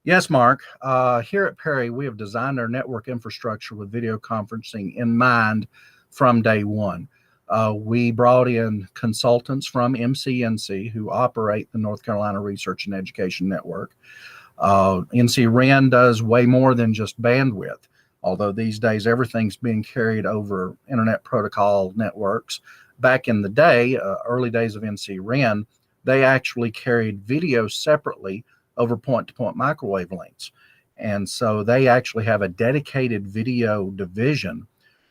Yes, Mark. Here at PARI, we have designed our network infrastructure with video conferencing in mind from day one. We brought in consultants from MCNC who operate the North Carolina Research and Education Network. NCREN does way more than just bandwidth, although these days everything's being carried over Internet Protocol networks. Back in the day, early days of NCREN, they actually carried video separately over point-to-point microwave links. And so they actually have a dedicated video division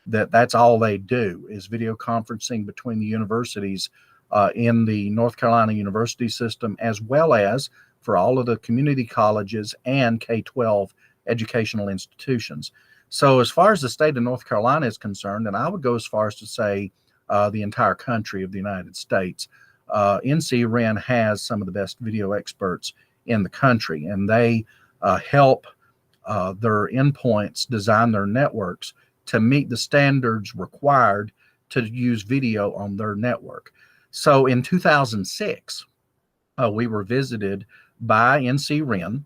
that's all they do is video conferencing between the universities in the North Carolina university system, as well as for all of the community colleges and K-12 educational institutions. So as far as the state of North Carolina is concerned, and I would go as far as to say the entire country of the United States, NCREN has some of the best video experts in the country, and they help their endpoints design their networks to meet the standards required to use video on their network. So in 2006, we were visited by NCREN,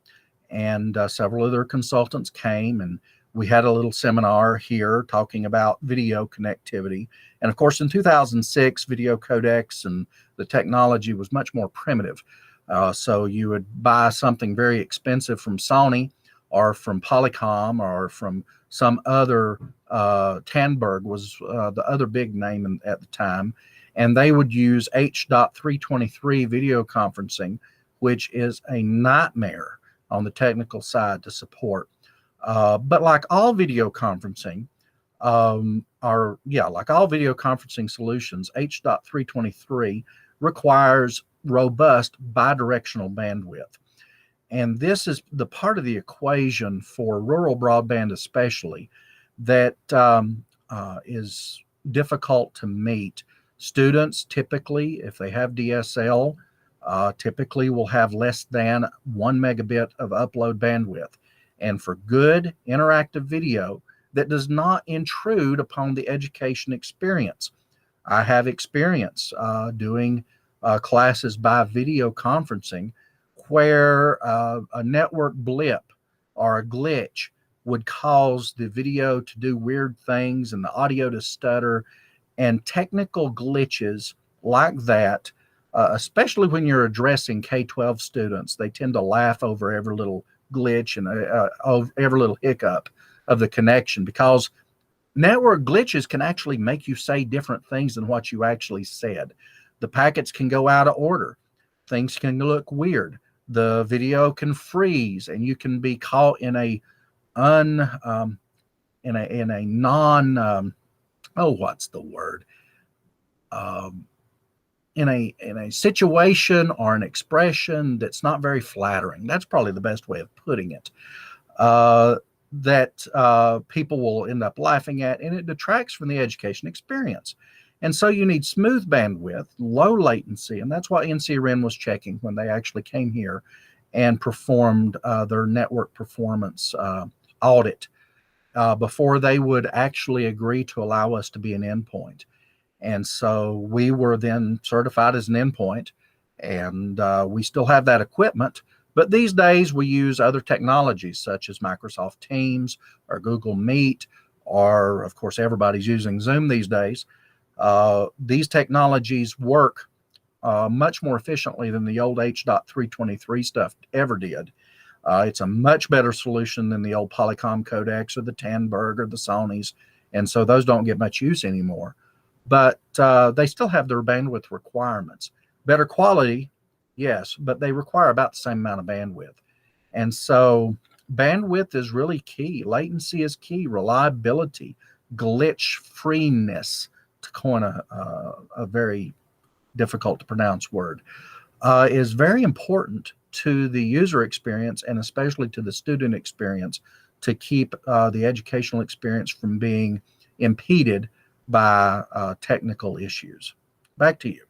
and several other consultants came, and we had a little seminar here talking about video connectivity. And of course, in 2006, video codecs and the technology was much more primitive. So you would buy something very expensive from Sony or from Polycom or from some other, Tandberg was the other big name at the time, and they would use H.323 video conferencing, which is a nightmare on the technical side to support. But like all video conferencing, like all video conferencing solutions, H.323 requires robust bidirectional bandwidth. And this is the part of the equation for rural broadband especially that is difficult to meet. Students typically, if they have DSL, typically will have less than 1 megabit of upload bandwidth. And for good interactive video that does not intrude upon the education experience. I have experience doing classes by video conferencing where a network blip or a glitch would cause the video to do weird things and the audio to stutter, and technical glitches like that, especially when you're addressing K-12 students, they tend to laugh over every little glitch and over every little hiccup of the connection, because network glitches can actually make you say different things than what you actually said. The packets can go out of order. Things can look weird. The video can freeze, and you can be caught in a in a situation or an expression that's not very flattering. That's probably the best way of putting it. That people will end up laughing at, and it detracts from the education experience. And so you need smooth bandwidth, low latency, and that's what NCREN was checking when they actually came here and performed their network performance audit before they would actually agree to allow us to be an endpoint. And so we were then certified as an endpoint, and we still have that equipment. But these days we use other technologies such as Microsoft Teams or Google Meet, or of course everybody's using Zoom these days. These technologies work much more efficiently than the old H.323 stuff ever did. It's a much better solution than the old Polycom codecs or the Tandberg or the Sonys, and so those don't get much use anymore. But they still have their bandwidth requirements. Better quality, yes, but they require about the same amount of bandwidth. And so bandwidth is really key. Latency is key. Reliability, glitch-freeness, to coin a very difficult to pronounce word, is very important to the user experience and especially to the student experience to keep the educational experience from being impeded by technical issues. Back to you.